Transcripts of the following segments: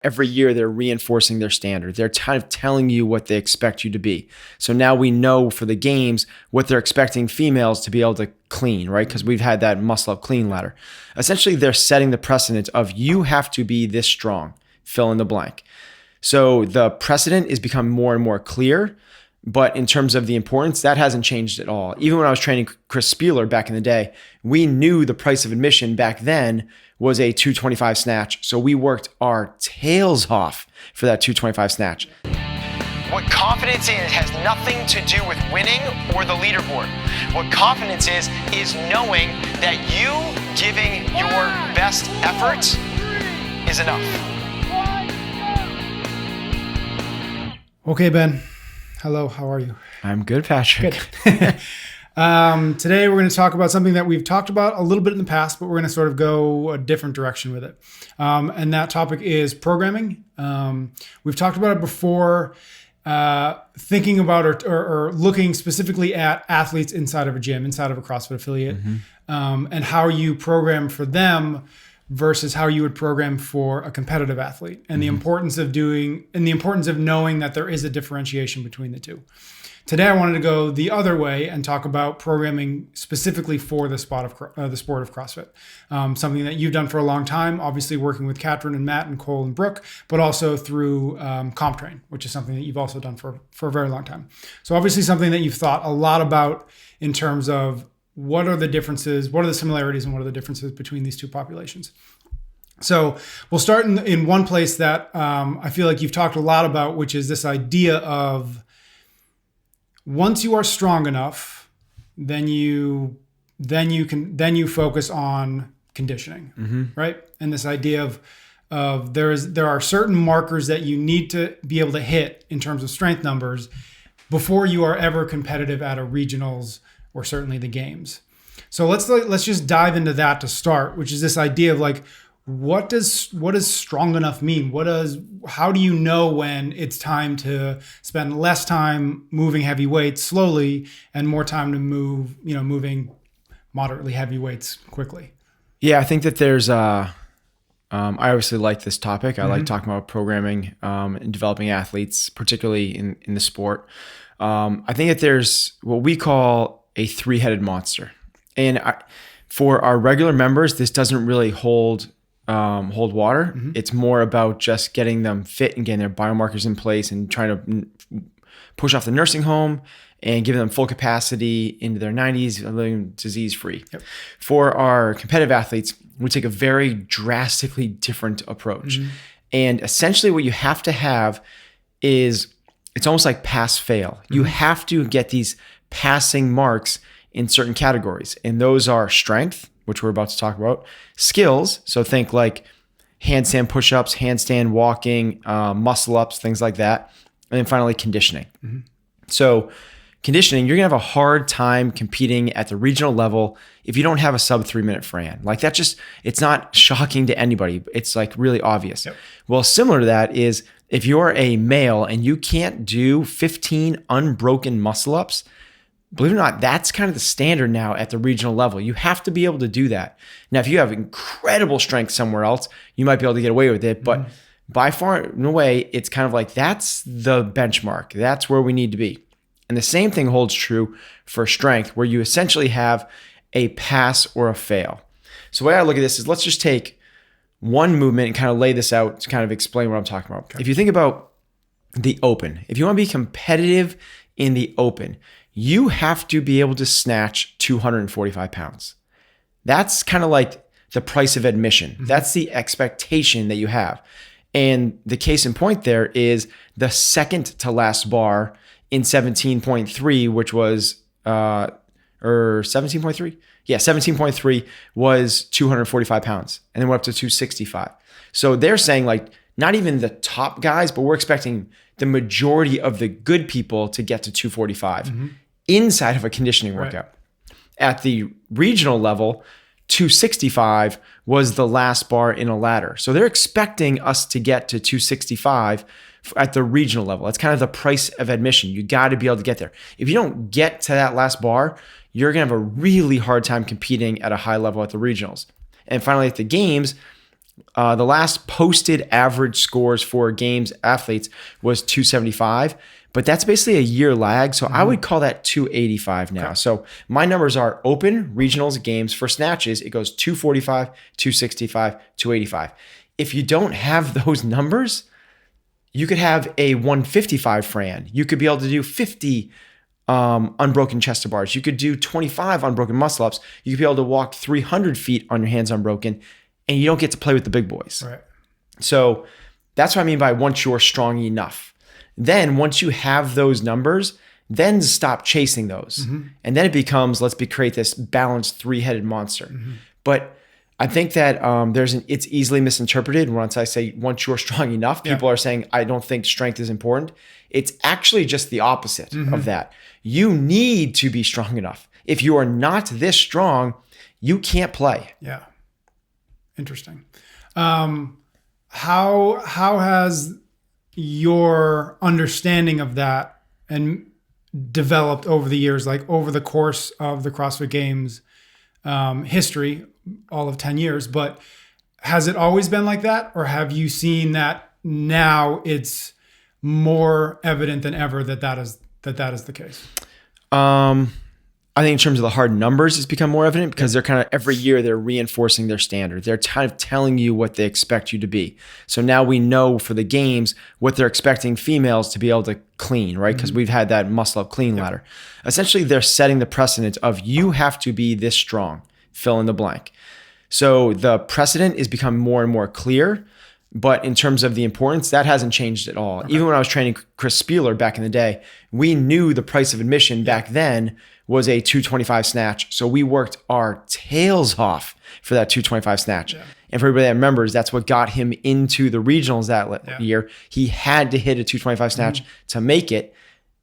Every year they're reinforcing their standard. They're kind of telling you what they expect you to be. So now we know for the games what they're expecting females to be able to clean, right? Because we've had that muscle up clean ladder. Essentially, they're setting the precedent of you have to be this strong, fill in the blank. So the precedent is becoming more and more clear. But in terms of the importance, that hasn't changed at all. Even when I was training Chris Spieler back in the day, we knew the price of admission back then was a 225 snatch. So we worked our tails off for that 225 snatch. What confidence is has nothing to do with winning or the leaderboard. What confidence is knowing that you giving your best effort is enough. Okay, Ben. Hello, how are you? I'm good, Patrick. Good. Today we're going to talk about something that we've talked about a little bit in the past, but we're going to sort of go a different direction with it. And that topic is programming. We've talked about it before, thinking about or looking specifically at athletes inside of a gym, inside of a CrossFit affiliate, and how you program for them versus how you would program for a competitive athlete, and the importance of knowing that there is a differentiation between the two. Today, I wanted to go the other way and talk about programming specifically for the sport of CrossFit, something that you've done for a long time, obviously working with Katrin and Matt and Cole and Brooke, but also through CompTrain, which is something that you've also done for a very long time. So obviously something that you've thought a lot about in terms of what are the differences, what are the similarities, and what are the differences between these two populations. So we'll start in one place that I feel like you've talked a lot about, which is this idea of once you are strong enough, then you focus on conditioning, right? And this idea of there are certain markers that you need to be able to hit in terms of strength numbers before you are ever competitive at a regionals or certainly the games. So let's just dive into that to start, which is this idea of like, what does strong enough mean? How do you know when it's time to spend less time moving heavy weights slowly and more time to moving moderately heavy weights quickly? Yeah, I think that there's I obviously like this topic. I like talking about programming and developing athletes, particularly in the sport. I think that there's what we call a three-headed monster. And for our regular members, this doesn't really hold water. It's more about just getting them fit and getting their biomarkers in place and trying to push off the nursing home and giving them full capacity into their 90s, living disease-free. Yep. For our competitive athletes, we take a very drastically different approach. And essentially what you have to have is, it's almost like pass-fail. You have to get these passing marks in certain categories. And those are strength, which we're about to talk about, skills. So think like handstand push-ups, handstand walking, muscle ups, things like that. And then finally, conditioning. So conditioning, you're gonna have a hard time competing at the regional level if you don't have a sub 3-minute Fran. Like that it's not shocking to anybody. It's like really obvious. Yep. Well, similar to that is if you're a male and you can't do 15 unbroken muscle ups, believe it or not, that's kind of the standard now at the regional level. You have to be able to do that. Now, if you have incredible strength somewhere else, you might be able to get away with it. But by far and away, it's kind of like that's the benchmark. That's where we need to be. And the same thing holds true for strength, where you essentially have a pass or a fail. So the way I look at this is, let's just take one movement and kind of lay this out to kind of explain what I'm talking about. Okay. If you think about the open, if you want to be competitive in the open, you have to be able to snatch 245 pounds. That's kind of like the price of admission. That's the expectation that you have. And the case in point there is the second to last bar in 17.3, which was, or 17.3? Yeah, 17.3 was 245 pounds. And then went up to 265. So they're saying like, not even the top guys, but we're expecting the majority of the good people to get to 245 inside of a conditioning workout. At the regional level, 265 was the last bar in a ladder. So they're expecting us to get to 265 at the regional level. That's kind of the price of admission. You got to be able to get there. If you don't get to that last bar, you're going to have a really hard time competing at a high level at the regionals. And finally, at the games, The last posted average scores for games athletes was 275, but that's basically a year lag. So I would call that 285 now. Okay. So my numbers are open, regionals, games. For snatches, it goes 245, 265, 285. If you don't have those numbers, you could have a 155 Fran. You could be able to do 50 unbroken chest to bars. You could do 25 unbroken muscle ups. You could be able to walk 300 feet on your hands unbroken, and you don't get to play with the big boys. Right. So that's what I mean by once you're strong enough. Then once you have those numbers, then stop chasing those. And then it becomes, create this balanced three-headed monster. But I think that it's easily misinterpreted once I say once you're strong enough. People are saying, I don't think strength is important. It's actually just the opposite of that. You need to be strong enough. If you are not this strong, you can't play. Yeah. Interesting. How has your understanding of that and developed over the years, like over the course of the CrossFit Games history, all of 10 years, but has it always been like that? Or have you seen that now it's more evident than ever that is the case? I think in terms of the hard numbers, it's become more evident because they're kind of every year they're reinforcing their standard. They're kind of telling you what they expect you to be. So now we know for the games what they're expecting females to be able to clean, right? Because we've had that muscle up clean ladder. Essentially, they're setting the precedent of you have to be this strong, fill in the blank. So the precedent is becoming more and more clear. But in terms of the importance, that hasn't changed at all. Okay. Even when I was training Chris Spieler back in the day, we knew the price of admission back then was a 225 snatch. So we worked our tails off for that 225 snatch. Yeah. And for everybody that remembers, that's what got him into the regionals that year. He had to hit a 225 snatch to make it.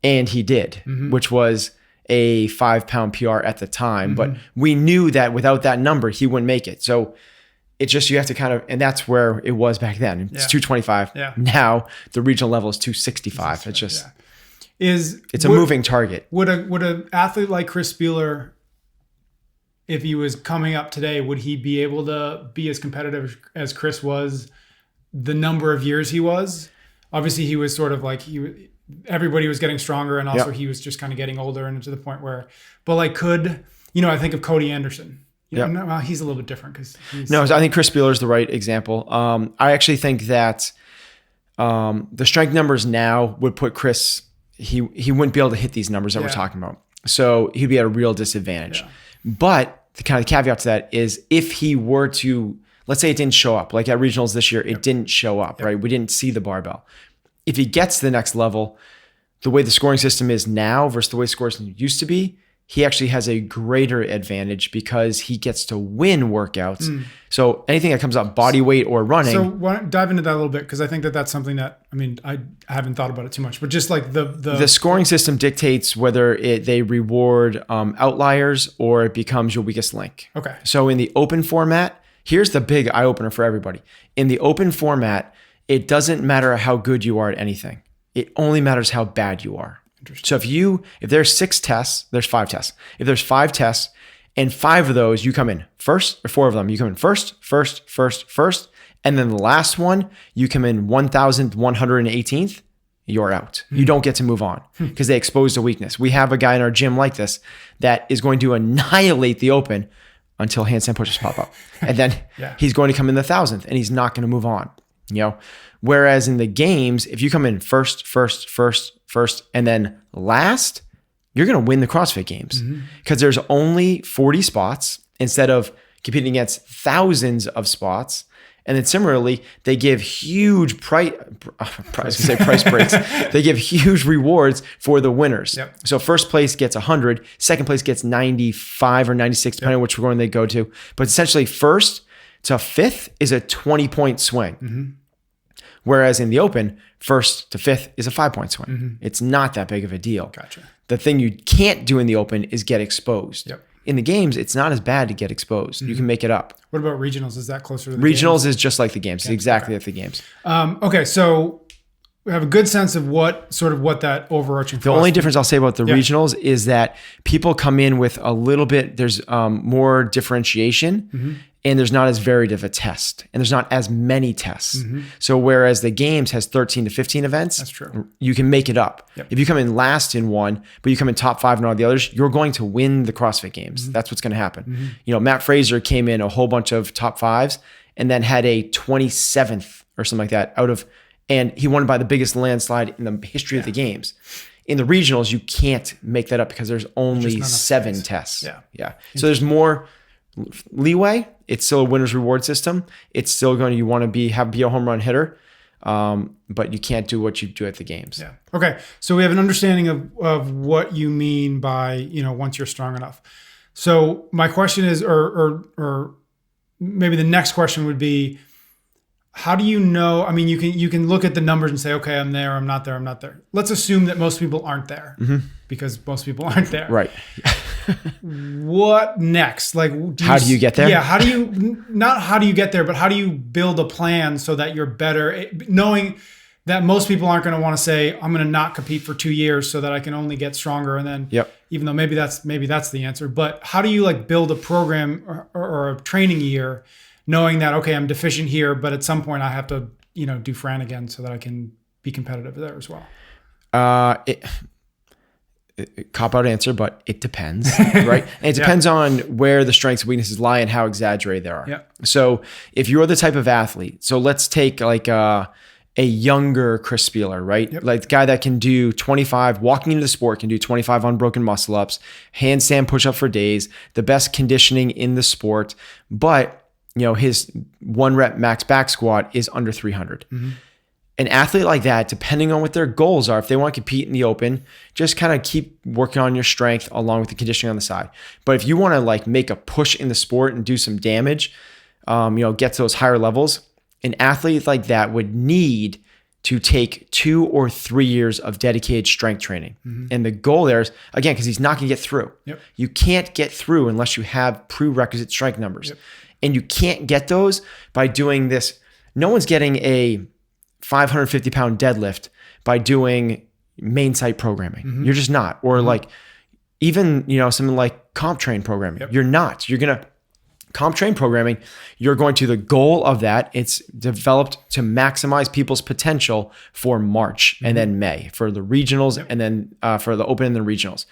And he did, which was a 5-pound PR at the time. But we knew that without that number, he wouldn't make it. So it's just, you have to kind of, and that's where it was back then. It's 225. Yeah. Now the regional level is 265. It's just, it's a moving target. Would an athlete like Chris Spieler, if he was coming up today, would he be able to be as competitive as Chris was the number of years he was? Obviously he was sort of like, everybody was getting stronger, and also he was just kind of getting older, and to the point where, but like I think of Cody Anderson. Well, he's a little bit different because I think Chris Spieler is the right example. I actually think that the strength numbers now would put Chris, he wouldn't be able to hit these numbers that we're talking about. So he'd be at a real disadvantage. Yeah. But the kind of caveat to that is if he were to, let's say it didn't show up, like at regionals this year, it didn't show up, right? We didn't see the barbell. If he gets to the next level, the way the scoring system is now versus the way scoring used to be, he actually has a greater advantage because he gets to win workouts. So anything that comes up body weight or running. So why don't dive into that a little bit, because I think that's something that, I haven't thought about it too much, but just like the scoring system dictates whether they reward outliers or it becomes your weakest link. Okay. So in the open format, here's the big eye opener for everybody. In the open format, it doesn't matter how good you are at anything. It only matters how bad you are. So if there's 6 tests, there's 5 tests. If there's 5 tests and 5 of those you come in first, or 4 of them, you come in first, and then the last one, you come in 1,118th, you're out. You don't get to move on because they exposed a weakness. We have a guy in our gym like this that is going to annihilate the open until handstand pushes pop up. And then he's going to come in the 1,000th and he's not going to move on. Whereas in the games, if you come in first, and then last, you're going to win the CrossFit Games because there's only 40 spots instead of competing against thousands of spots. And then similarly, they give huge price breaks. They give huge rewards for the winners. Yep. So first place gets 100, second place gets 95 or 96, depending on which one they go to. But essentially first to fifth is a 20-point swing. Whereas in the open, first to fifth is a 5-point swing. It's not that big of a deal. Gotcha. The thing you can't do in the open is get exposed. Yep. In the games, it's not as bad to get exposed. You can make it up. What about regionals? Is that closer to the regionals games? Is just like the games. It's exactly like the games. Okay, so have a good sense of what that overarching. The only difference I'll say about the regionals is that people come in with a little bit, there's more differentiation and there's not as varied of a test and there's not as many tests. So whereas the games has 13 to 15 events, that's true. You can make it up. If you come in last in one, but you come in top 5 in all the others, you're going to win the CrossFit games. That's what's going to happen. You know, Matt Fraser came in a whole bunch of top 5s and then had a 27th or something like that and he won by the biggest landslide in the history of the games. In the regionals, you can't make that up because there's only 7 tests. Yeah. So there's more leeway. It's still a winner's reward system. It's still going to, you want to be a home run hitter, but you can't do what you do at the games. Yeah. Okay. So we have an understanding of what you mean by, you know, once you're strong enough. So my question is, or maybe the next question would be, how do you know? I mean, you can look at the numbers and say, okay, I'm there, I'm not there, I'm not there. Let's assume that most people aren't there because most people aren't there. Right. What next? Like, how do you get there? Yeah. How do you get there, but how do you build a plan so that you're better, knowing that most people aren't going to want to say, I'm going to not compete for 2 years so that I can only get stronger. And then, even though maybe that's the answer, but how do you like build a program or a training year knowing that, okay, I'm deficient here, but at some point I have to, you know, do Fran again so that I can be competitive there as well? Cop-out answer, but it depends, right? And it depends on where the strengths and weaknesses lie and how exaggerated they are. So if you're the type of athlete, so let's take like a younger Chris Spieler, right? Like the guy that can do 25, walking into the sport, can do 25 unbroken muscle ups, handstand push up for days, the best conditioning in the sport, but you know, his 1 rep max back squat is under 300. An athlete like that, depending on what their goals are, if they want to compete in the open, just kind of keep working on your strength along with the conditioning on the side. But if you want to like make a push in the sport and do some damage, you know, get to those higher levels, an athlete like that would need to take 2 or 3 years of dedicated strength training. And the goal there is, again, because he's not going to get through. You can't get through unless you have prerequisite strength numbers. And you can't get those by doing this. No one's getting a 550 pound deadlift by doing main site programming. You're just not. Or like even, you know, something like comp train programming. You're not. You're going to comp train programming. You're going to, the goal of that, it's developed to maximize people's potential for March and then May for the regionals and then for the open and the regionals.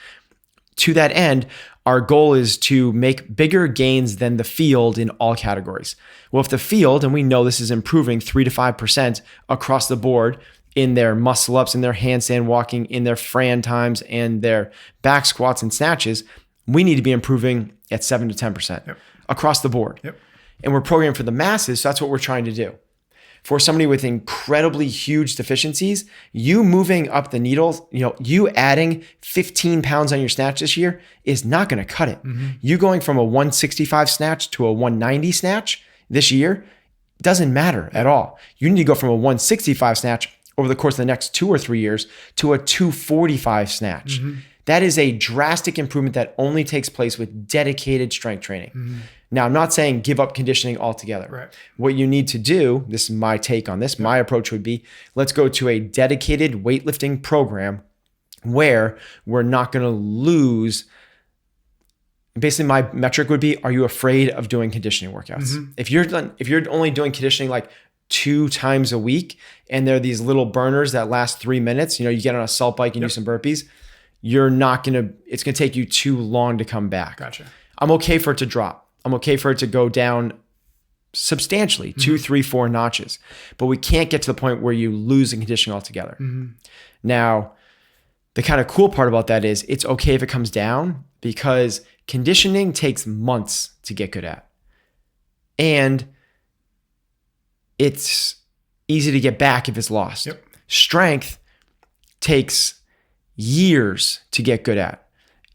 To that end, our goal is to make bigger gains than the field in all categories. Well, if the field, and we know this is improving 3 to 5% across the board in their muscle ups, in their handstand walking, in their Fran times, and their back squats and snatches, we need to be improving at 7 to 10% across the board. And we're programmed for the masses, so that's what we're trying to do. For somebody with incredibly huge deficiencies, you moving up the needle, you know, you adding 15 pounds on your snatch this year is not going to cut it. You going from a 165 snatch to a 190 snatch this year doesn't matter at all. You need to go from a 165 snatch over the course of the next 2 or 3 years to a 245 snatch. That is a drastic improvement that only takes place with dedicated strength training. Now, I'm not saying give up conditioning altogether. What you need to do, this is my take on this, my approach would be, let's go to a dedicated weightlifting program where we're not going to lose. Basically, my metric would be, are you afraid of doing conditioning workouts? If you're only doing conditioning like 2 times a week and there are these little burners that last 3 minutes, you know, you get on a salt bike and do some burpees, it's going to take you too long to come back. I'm okay for it to drop. I'm okay for it to go down substantially, 2, 3, 4 notches, but we can't get to the point where you lose the conditioning altogether. Now, the kind of cool part about that is it's okay if it comes down because conditioning takes months to get good at. And it's easy to get back if it's lost. Strength takes years to get good at.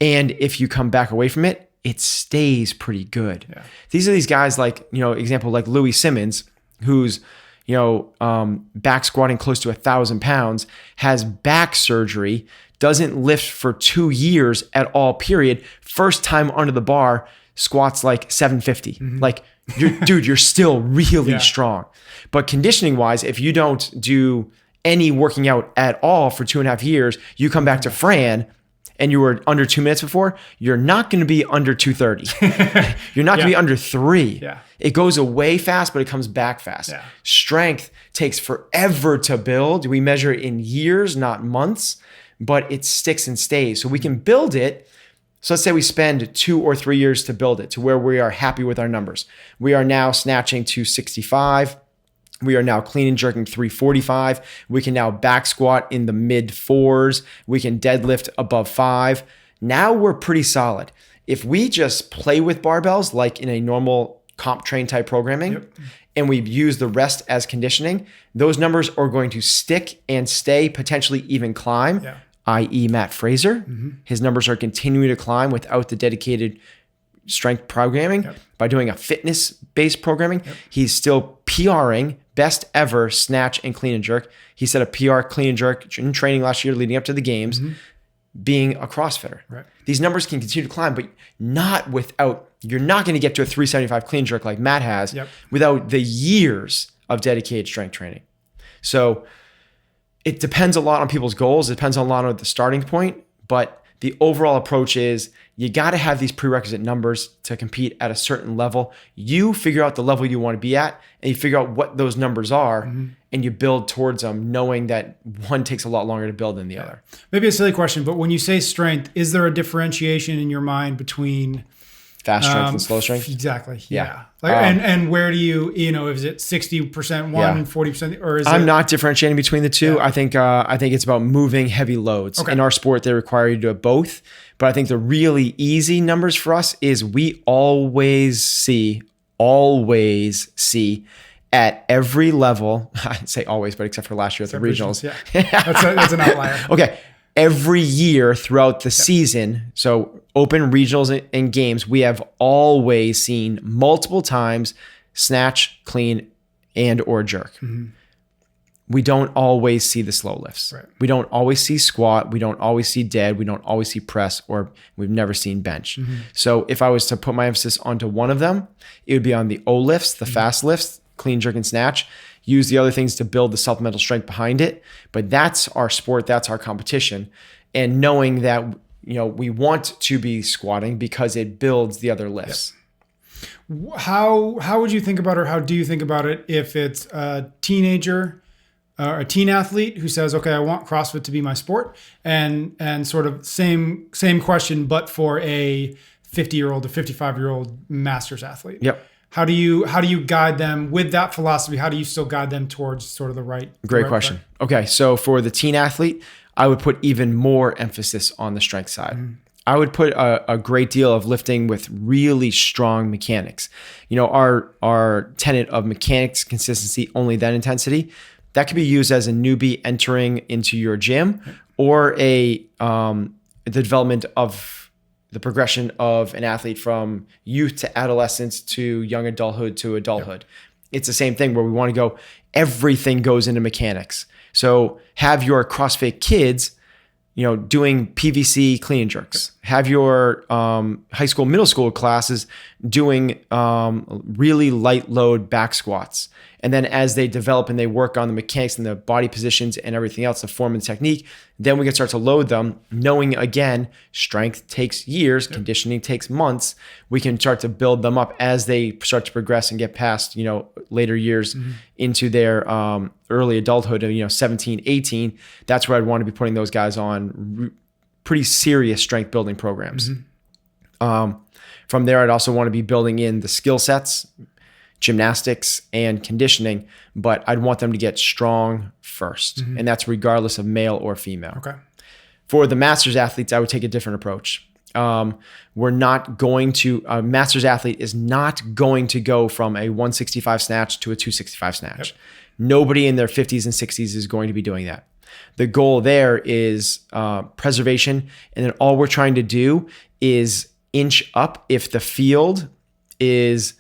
And if you come back away from it, it stays pretty good. These are these guys like, you know, example, like Louis Simmons, who's, you know, back squatting close to 1,000 pounds, has back surgery, doesn't lift for 2 years at all, period. First time under the bar, squats like 750. Like, you're still really strong. But conditioning wise, if you don't do any working out at all for 2.5 years, you come back to Fran and you were under 2 minutes before, you're not going to be under 2:30. You're not going to be under 3. Yeah. It goes away fast, but it comes back fast. Yeah. Strength takes forever to build. We measure it in years, not months, but it sticks and stays. So we can build it. So let's say we spend 2 or 3 years to build it to where we are happy with our numbers. We are now snatching 265. We are now clean and jerking 345. We can now back squat in the mid 4s. We can deadlift above 5. Now we're pretty solid. If we just play with barbells like in a normal comp train type programming, and we use the rest as conditioning, those numbers are going to stick and stay, potentially even climb, i.e. Matt Fraser. His numbers are continuing to climb without the dedicated strength programming. By doing a fitness-based programming, he's still PRing best ever snatch and clean and jerk. He set a PR clean and jerk in training last year leading up to the games, being a CrossFitter. These numbers can continue to climb, but not without, you're not going to get to a 375 clean and jerk like Matt has without the years of dedicated strength training. So it depends a lot on people's goals. It depends a lot on the starting point, but the overall approach is you got to have these prerequisite numbers to compete at a certain level. You figure out the level you want to be at, and you figure out what those numbers are, and you build towards them, knowing that one takes a lot longer to build than the other. Maybe a silly question, but when you say strength, is there a differentiation in your mind between fast strength and slow strength? Exactly. Yeah. Like, and where do you, is it 60% one and 40%, or is I'm not differentiating between the two. I think it's about moving heavy loads. In our sport, they require you to do it both. But I think the really easy numbers for us is we always see at every level, I'd say always, but except for last year at the regionals. That's an outlier. Okay. Every year throughout the season, so open regionals and games, we have always seen multiple times snatch, clean, and or jerk. We don't always see the slow lifts. We don't always see squat. We don't always see dead. We don't always see press, or we've never seen bench. So if I was to put my emphasis onto one of them, it would be on the O lifts, the fast lifts, clean, jerk, and snatch. Use the other things to build the supplemental strength behind it. But that's our sport. That's our competition. And knowing that, we want to be squatting because it builds the other lifts. How would you think about it, or how do you think about it if it's a teenager, a teen athlete who says, okay, I want CrossFit to be my sport, and sort of same question, but for a 50-year-old or 55-year-old masters athlete? How do you guide them with that philosophy? How do you still guide them towards sort of the right? Great question. Okay, so for the teen athlete, I would put even more emphasis on the strength side. I would put a great deal of lifting with really strong mechanics. Our tenet of mechanics, consistency, only then intensity, that could be used as a newbie entering into your gym, or the development of the progression of an athlete from youth to adolescence to young adulthood to adulthood. It's the same thing where we want to go, everything goes into mechanics. So have your CrossFit kids, doing PVC clean and jerks. Have your high school, middle school classes doing really light load back squats. And then as they develop and they work on the mechanics and the body positions and everything else, the form and technique, then we can start to load them, knowing again, strength takes years, conditioning takes months. We can start to build them up as they start to progress and get past, later years into their early adulthood of, 17, 18. That's where I'd want to be putting those guys on pretty serious strength building programs. From there, I'd also want to be building in the skill sets, gymnastics, and conditioning, but I'd want them to get strong first. And that's regardless of male or female. For the masters athletes, I would take a different approach. We're not going to, a masters athlete is not going to go from a 165 snatch to a 265 snatch. Nobody in their 50s and 60s is going to be doing that. The goal there is preservation. And then all we're trying to do is inch up if the field is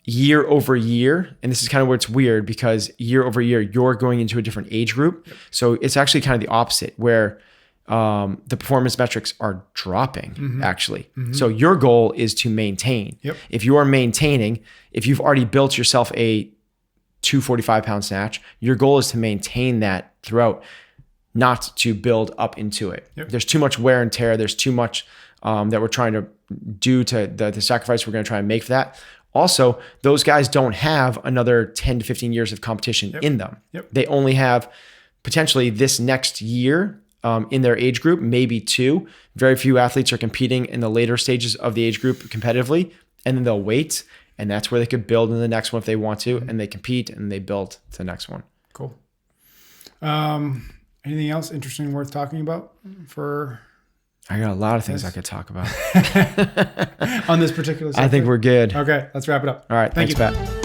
year over year. And this is kind of where it's weird, because year over year, you're going into a different age group. So it's actually kind of the opposite, where the performance metrics are dropping actually. So your goal is to maintain. If you are maintaining, if you've already built yourself a 245 pound snatch, your goal is to maintain that throughout, not to build up into it. Yep. There's too much wear and tear. There's too much that we're trying to do to the sacrifice we're going to try and make for that. Also, those guys don't have another 10 to 15 years of competition in them. Yep. They only have potentially this next year in their age group, maybe 2. Very few athletes are competing in the later stages of the age group competitively, and then they'll wait, and that's where they could build in the next one if they want to, and they compete and they build to the next one. Cool. Anything else interesting worth talking about for? I got a lot of things I could talk about on this particular subject? I think we're good. Okay, let's wrap it up. All right. Thank Thanks, you. Pat.